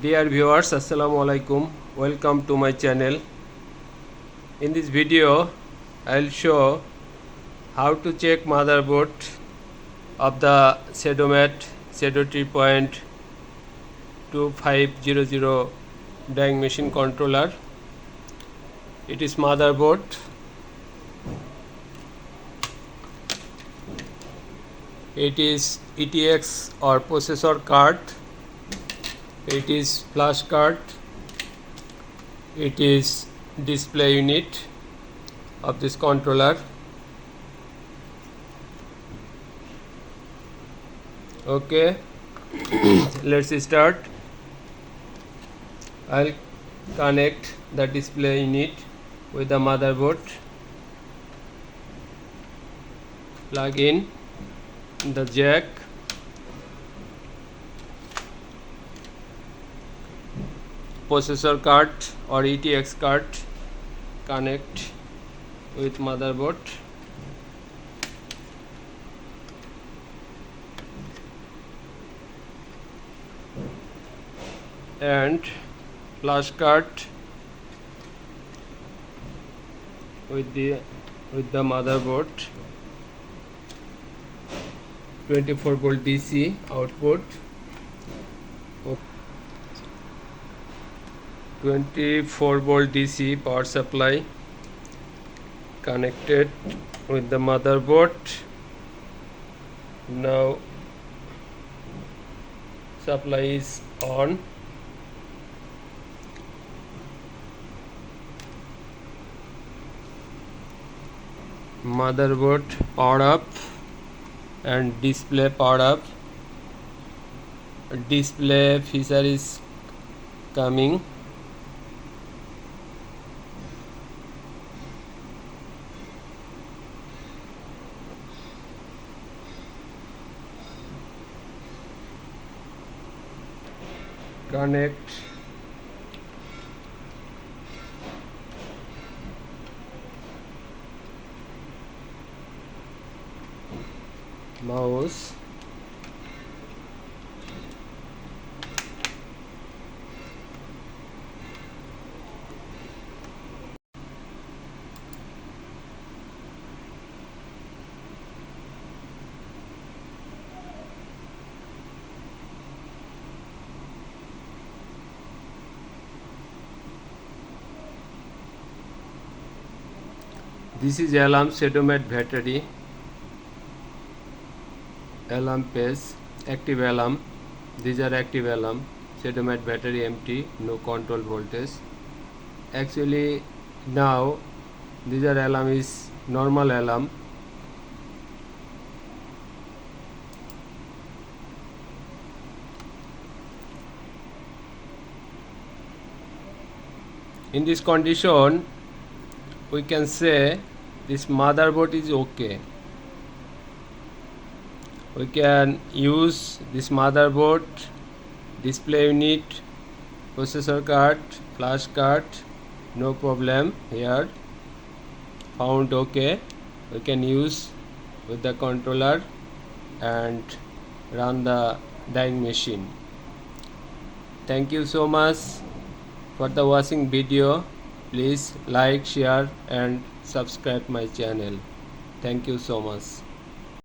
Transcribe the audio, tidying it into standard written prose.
Dear viewers, Assalamu alaikum. Welcome to my channel. In this video, I'll show how to check motherboard of the SedoMat Sedo 3.2500 dyeing machine controller. It is motherboard. It is ETX or processor card. It is flash card. It is display unit of this controller. Okay, let's start. I'll connect the display unit with the motherboard. Plug in the jack. Processor card or ETX card connect with motherboard. And flash card with the motherboard. 24 volt DC output. 24 volt DC power supply connected with the motherboard. Now supply is on. Motherboard powered up and display powered up. Display feature is coming. Connect mouse. This is alarm SedoMat battery. Alarm page, active alarm. These are active alarm. SedoMat battery empty, no control voltage. Actually now these are alarm is normal alarm. In this condition we can say this motherboard is okay. We can use this motherboard, display unit, processor card, flash card, no problem here. Found okay. We can use with the controller and run the dyeing machine. Thank you so much for the watching video. Please like, share and subscribe my channel. Thank you so much.